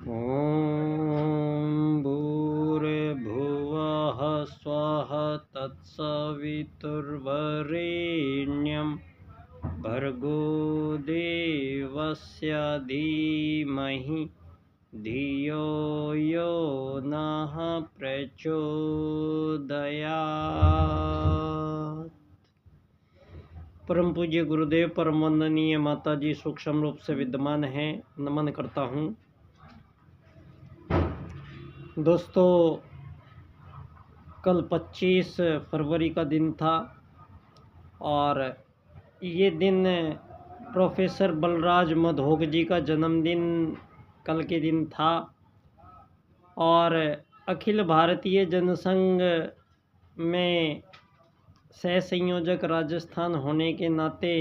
ॐ भूर्भुवः स्वः तत्सवितुर्वरेण्यं भर्गो देवस्य धीमहि धियो यो नः प्रचोदयात्। परम पूज्य गुरुदेव परम वंदनीय माता जी सूक्ष्म रूप से विद्यमान हैं, नमन करता हूँ। दोस्तों, कल 25 फरवरी का दिन था और ये दिन प्रोफेसर बलराज मधोक जी का जन्मदिन कल के दिन था और अखिल भारतीय जनसंघ में सह संयोजक राजस्थान होने के नाते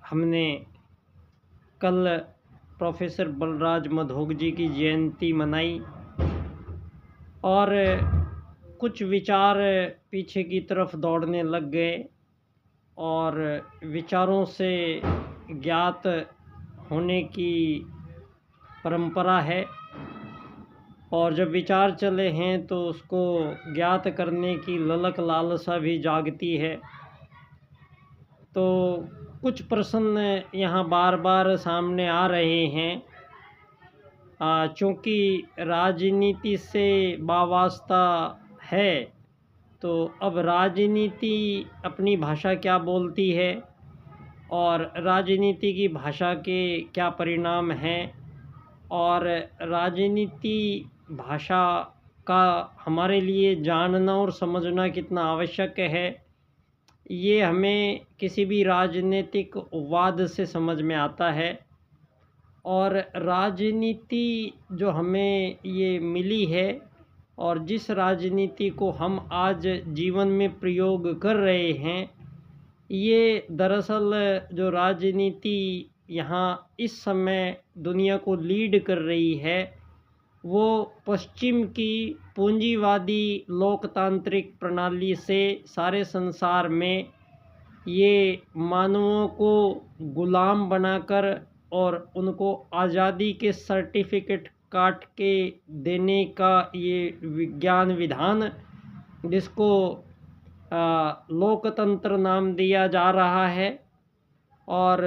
हमने कल प्रोफेसर बलराज मधोक जी की जयंती मनाई और कुछ विचार पीछे की तरफ दौड़ने लग गए और विचारों से ज्ञात होने की परंपरा है और जब विचार चले हैं तो उसको ज्ञात करने की ललक लालसा भी जागती है। तो कुछ प्रश्न यहाँ बार बार सामने आ रहे हैं। चूँकि राजनीति से वास्ता है तो अब राजनीति अपनी भाषा क्या बोलती है और राजनीति की भाषा के क्या परिणाम हैं और राजनीति भाषा का हमारे लिए जानना और समझना कितना आवश्यक है, ये हमें किसी भी राजनीतिक वाद से समझ में आता है। और राजनीति जो हमें ये मिली है और जिस राजनीति को हम आज जीवन में प्रयोग कर रहे हैं, ये दरअसल जो राजनीति यहाँ इस समय दुनिया को लीड कर रही है वो पश्चिम की पूंजीवादी लोकतांत्रिक प्रणाली से सारे संसार में ये मानवों को गुलाम बनाकर और उनको आज़ादी के सर्टिफिकेट काट के देने का ये विज्ञान विधान जिसको लोकतंत्र नाम दिया जा रहा है और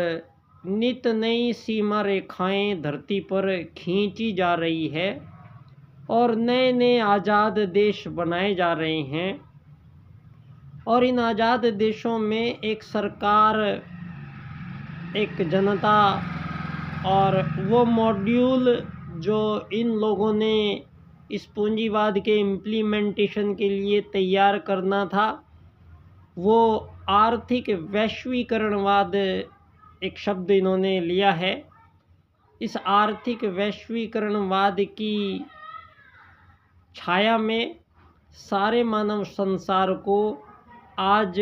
नित नई सीमा रेखाएं धरती पर खींची जा रही है और नए नए आज़ाद देश बनाए जा रहे हैं और इन आज़ाद देशों में एक सरकार, एक जनता और वो मॉड्यूल जो इन लोगों ने इस पूंजीवाद के इम्प्लीमेंटेशन के लिए तैयार करना था, वो आर्थिक वैश्वीकरणवाद एक शब्द इन्होंने लिया है। इस आर्थिक वैश्वीकरणवाद की छाया में सारे मानव संसार को आज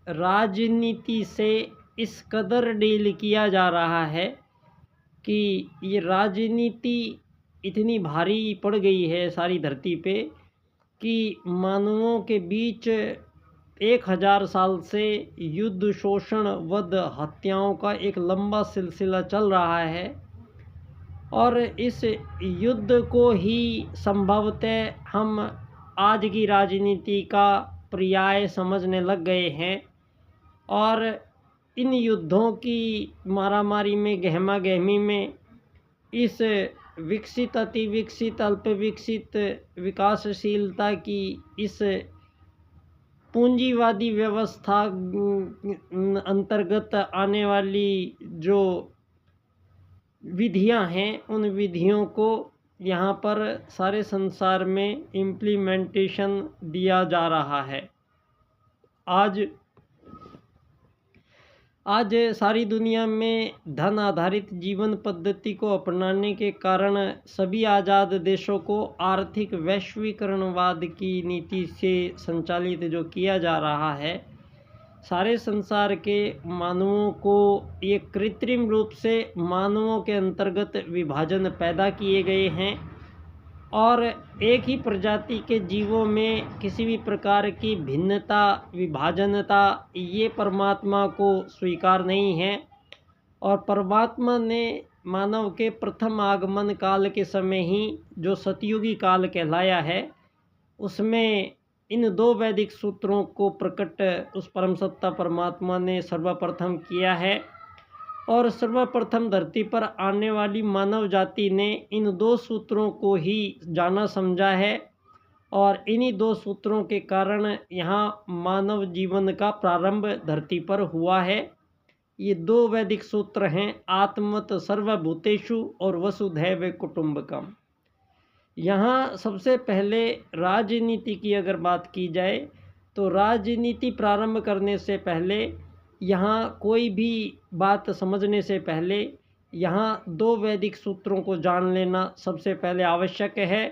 राजनीति से इस कदर डील किया जा रहा है कि ये राजनीति इतनी भारी पड़ गई है सारी धरती पे कि मानवों के बीच 1000 साल से युद्ध, शोषण, वध, हत्याओं का एक लंबा सिलसिला चल रहा है और इस युद्ध को ही संभवतः हम आज की राजनीति का पर्याय समझने लग गए हैं और इन युद्धों की मारामारी में, गहमा गहमी में इस विकसित, अति विकसित, अल्प विकसित, विकासशीलता की इस पूंजीवादी व्यवस्था अंतर्गत आने वाली जो विधियां हैं, उन विधियों को यहाँ पर सारे संसार में इम्प्लीमेंटेशन दिया जा रहा है। आज सारी दुनिया में धन आधारित जीवन पद्धति को अपनाने के कारण सभी आज़ाद देशों को आर्थिक वैश्वीकरणवाद की नीति से संचालित जो किया जा रहा है, सारे संसार के मानवों को ये कृत्रिम रूप से मानवों के अंतर्गत विभाजन पैदा किए गए हैं और एक ही प्रजाति के जीवों में किसी भी प्रकार की भिन्नता, विभाजनता, ये परमात्मा को स्वीकार नहीं है और परमात्मा ने मानव के प्रथम आगमन काल के समय ही जो सतयुगी काल कहलाया है, उसमें इन 2 वैदिक सूत्रों को प्रकट उस परम सत्ता परमात्मा ने सर्वप्रथम किया है। और सर्वप्रथम धरती पर आने वाली मानव जाति ने इन 2 सूत्रों को ही जाना समझा है, और इन्हीं 2 सूत्रों के कारण यहाँ मानव जीवन का प्रारंभ धरती पर हुआ है। ये 2 वैदिक सूत्र हैं, आत्मत सर्वभूतेषु और वसुधैव कुटुंबकम। यहाँ सबसे पहले राजनीति की अगर बात की जाए तो राजनीति प्रारंभ करने से पहले, यहाँ कोई भी बात समझने से पहले यहाँ 2 वैदिक सूत्रों को जान लेना सबसे पहले आवश्यक है।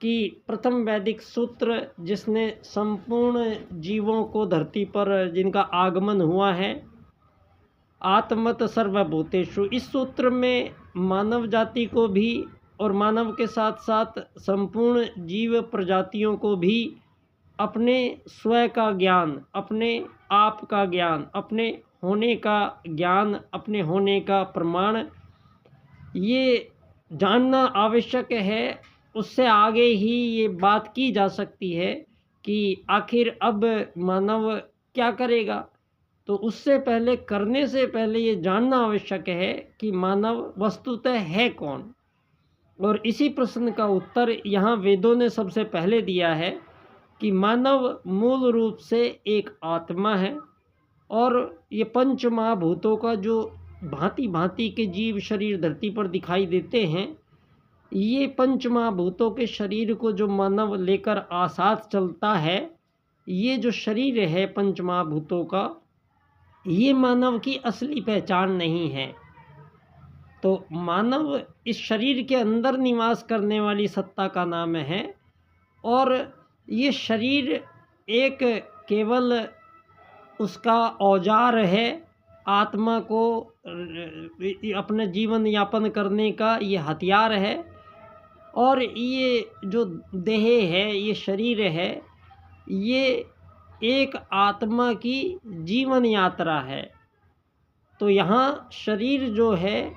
कि प्रथम वैदिक सूत्र जिसने संपूर्ण जीवों को धरती पर जिनका आगमन हुआ है, आत्मत सर्वभूतेषु, इस सूत्र में मानव जाति को भी और मानव के साथ साथ संपूर्ण जीव प्रजातियों को भी अपने स्वयं का ज्ञान, अपने आप का ज्ञान, अपने होने का ज्ञान, अपने होने का प्रमाण, ये जानना आवश्यक है। उससे आगे ही ये बात की जा सकती है कि आखिर अब मानव क्या करेगा। तो उससे पहले, करने से पहले ये जानना आवश्यक है कि मानव वस्तुतः है कौन। और इसी प्रश्न का उत्तर यहाँ वेदों ने सबसे पहले दिया है कि मानव मूल रूप से एक आत्मा है। और ये पंच महाभूतों का जो भांति भांति के जीव शरीर धरती पर दिखाई देते हैं, ये पंच महाभूतों के शरीर को जो मानव लेकर आसात चलता है, ये जो शरीर है पंच महाभूतों का, ये मानव की असली पहचान नहीं है। तो मानव इस शरीर के अंदर निवास करने वाली सत्ता का नाम है। और ये शरीर एक केवल उसका औजार है, आत्मा को अपने जीवन यापन करने का ये हथियार है। और ये जो देह है, ये शरीर है, ये एक आत्मा की जीवन यात्रा है। तो यहाँ शरीर जो है,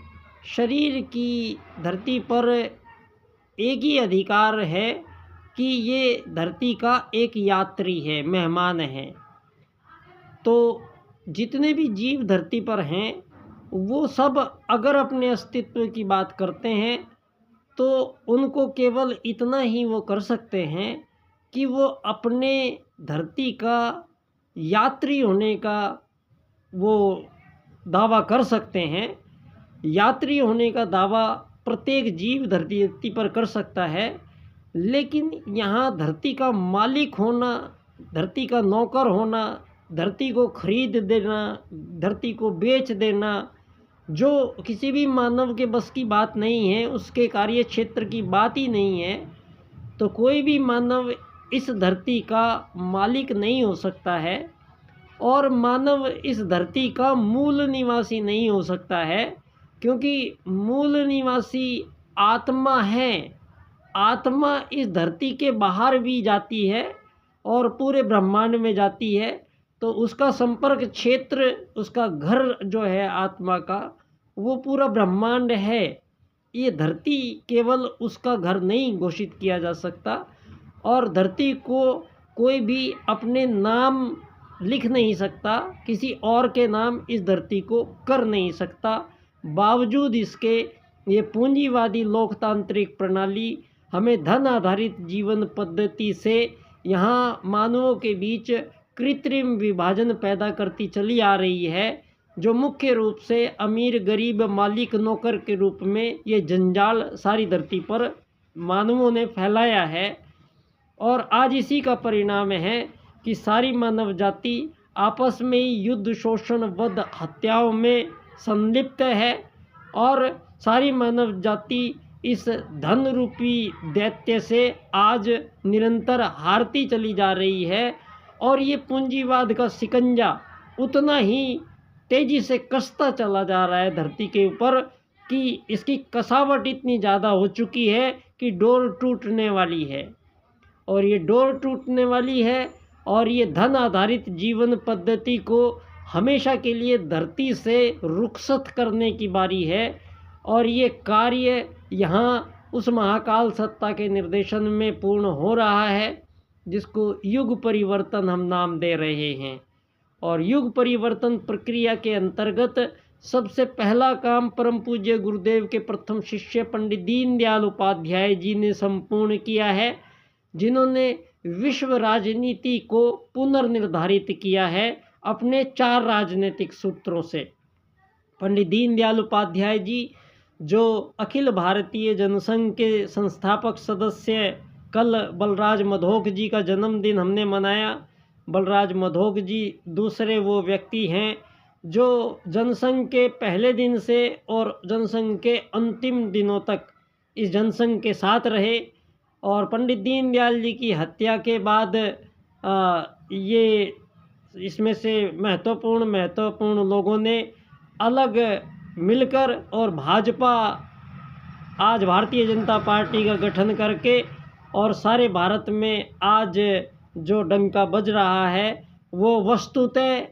शरीर की धरती पर एक ही अधिकार है कि ये धरती का एक यात्री है, मेहमान है। तो जितने भी जीव धरती पर हैं, वो सब अगर अपने अस्तित्व की बात करते हैं तो उनको केवल इतना ही वो कर सकते हैं कि वो अपने धरती का यात्री होने का वो दावा कर सकते हैं। यात्री होने का दावा प्रत्येक जीव धरती पर कर सकता है, लेकिन यहाँ धरती का मालिक होना, धरती का नौकर होना, धरती को खरीद देना, धरती को बेच देना, जो किसी भी मानव के बस की बात नहीं है, उसके कार्य क्षेत्र की बात ही नहीं है। तो कोई भी मानव इस धरती का मालिक नहीं हो सकता है, और मानव इस धरती का मूल निवासी नहीं हो सकता है, क्योंकि मूल निवासी आत्मा है। आत्मा इस धरती के बाहर भी जाती है और पूरे ब्रह्मांड में जाती है। तो उसका संपर्क क्षेत्र, उसका घर जो है आत्मा का, वो पूरा ब्रह्मांड है। ये धरती केवल उसका घर नहीं घोषित किया जा सकता, और धरती को कोई भी अपने नाम लिख नहीं सकता, किसी और के नाम इस धरती को कर नहीं सकता। बावजूद इसके ये पूंजीवादी लोकतांत्रिक प्रणाली हमें धन आधारित जीवन पद्धति से यहाँ मानवों के बीच कृत्रिम विभाजन पैदा करती चली आ रही है, जो मुख्य रूप से अमीर गरीब मालिक नौकर के रूप में ये जंजाल सारी धरती पर मानवों ने फैलाया है। और आज इसी का परिणाम है कि सारी मानव जाति आपस में ही युद्ध, शोषण, वध, हत्याओं में संलिप्त है, और सारी मानव जाति इस धन रूपी दैत्य से आज निरंतर हारती चली जा रही है। और ये पूंजीवाद का शिकंजा उतना ही तेज़ी से कसता चला जा रहा है धरती के ऊपर कि इसकी कसावट इतनी ज़्यादा हो चुकी है कि डोर टूटने वाली है। और ये डोर टूटने वाली है, और ये धन आधारित जीवन पद्धति को हमेशा के लिए धरती से रुखसत करने की बारी है। और ये कार्य यहाँ उस महाकाल सत्ता के निर्देशन में पूर्ण हो रहा है जिसको युग परिवर्तन हम नाम दे रहे हैं। और युग परिवर्तन प्रक्रिया के अंतर्गत सबसे पहला काम परम पूज्य गुरुदेव के प्रथम शिष्य पंडित दीनदयाल उपाध्याय जी ने संपूर्ण किया है, जिन्होंने विश्व राजनीति को पुनर्निर्धारित किया है अपने 4 राजनीतिक सूत्रों से। पंडित दीनदयाल उपाध्याय जी जो अखिल भारतीय जनसंघ के संस्थापक सदस्य, कल बलराज मधोक जी का जन्मदिन हमने मनाया। बलराज मधोक जी दूसरे वो व्यक्ति हैं जो जनसंघ के पहले दिन से और जनसंघ के अंतिम दिनों तक इस जनसंघ के साथ रहे। और पंडित दीनदयाल जी की हत्या के बाद ये इसमें से महत्वपूर्ण लोगों ने अलग मिलकर और भाजपा, आज भारतीय जनता पार्टी का गठन करके, और सारे भारत में आज जो डंका बज रहा है वो वस्तुतः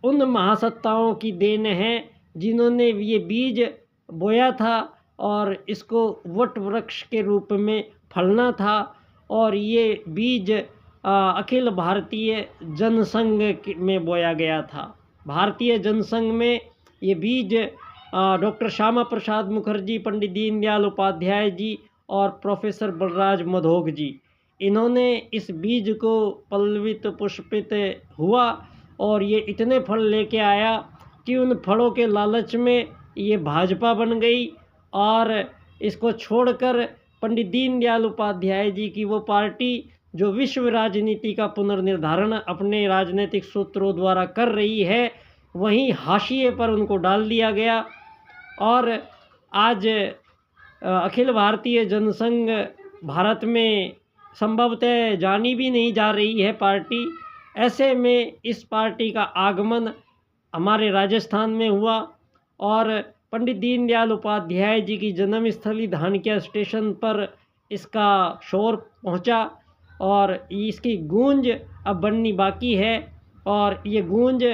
उन महासत्ताओं की देन है जिन्होंने ये बीज बोया था और इसको वट वृक्ष के रूप में फलना था। और ये बीज अखिल भारतीय जनसंघ में बोया गया था। भारतीय जनसंघ में ये बीज डॉक्टर श्यामा प्रसाद मुखर्जी, पंडित दीनदयाल उपाध्याय जी और प्रोफेसर बलराज मधोक जी, इन्होंने इस बीज को पल्लवित पुष्पित हुआ और ये इतने फल लेके आया कि उन फलों के लालच में ये भाजपा बन गई। और इसको छोड़कर पंडित दीनदयाल उपाध्याय जी की वो पार्टी जो विश्व राजनीति का पुनर्निर्धारण अपने राजनीतिक सूत्रों द्वारा कर रही है, वहीं हाशिए पर उनको डाल दिया गया। और आज अखिल भारतीय जनसंघ भारत में संभवतः जानी भी नहीं जा रही है पार्टी। ऐसे में इस पार्टी का आगमन हमारे राजस्थान में हुआ और पंडित दीनदयाल उपाध्याय जी की जन्मस्थली धानक्या स्टेशन पर इसका शोर पहुंचा और इसकी गूंज अब बननी बाकी है। और ये गूंज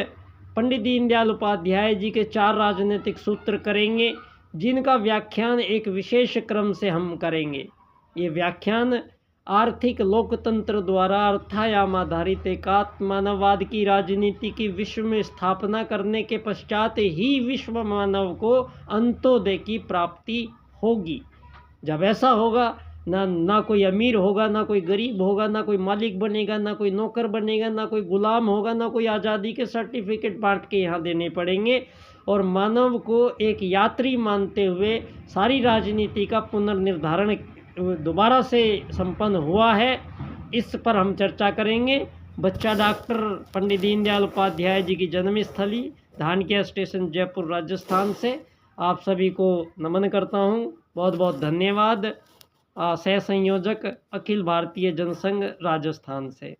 पंडित दीनदयाल उपाध्याय जी के 4 राजनीतिक सूत्र करेंगे, जिनका व्याख्यान एक विशेष क्रम से हम करेंगे। ये व्याख्यान आर्थिक लोकतंत्र द्वारा अर्थायाम आधारित एकात्म मानववाद की राजनीति की विश्व में स्थापना करने के पश्चात ही विश्व मानव को अंत्योदय की प्राप्ति होगी। जब ऐसा होगा, ना कोई अमीर होगा, ना कोई गरीब होगा, ना कोई मालिक बनेगा, ना कोई नौकर बनेगा, ना कोई गुलाम होगा, ना कोई आज़ादी के सर्टिफिकेट बांट के यहाँ देने पड़ेंगे। और मानव को एक यात्री मानते हुए सारी राजनीति का पुनर्निर्धारण दोबारा से संपन्न हुआ है। इस पर हम चर्चा करेंगे। बच्चा डॉक्टर पंडित दीनदयाल उपाध्याय जी की जन्मस्थली धानक्या स्टेशन, जयपुर, राजस्थान से आप सभी को नमन करता हूँ। बहुत बहुत धन्यवाद। सह संयोजक अखिल भारतीय जनसंघ राजस्थान से।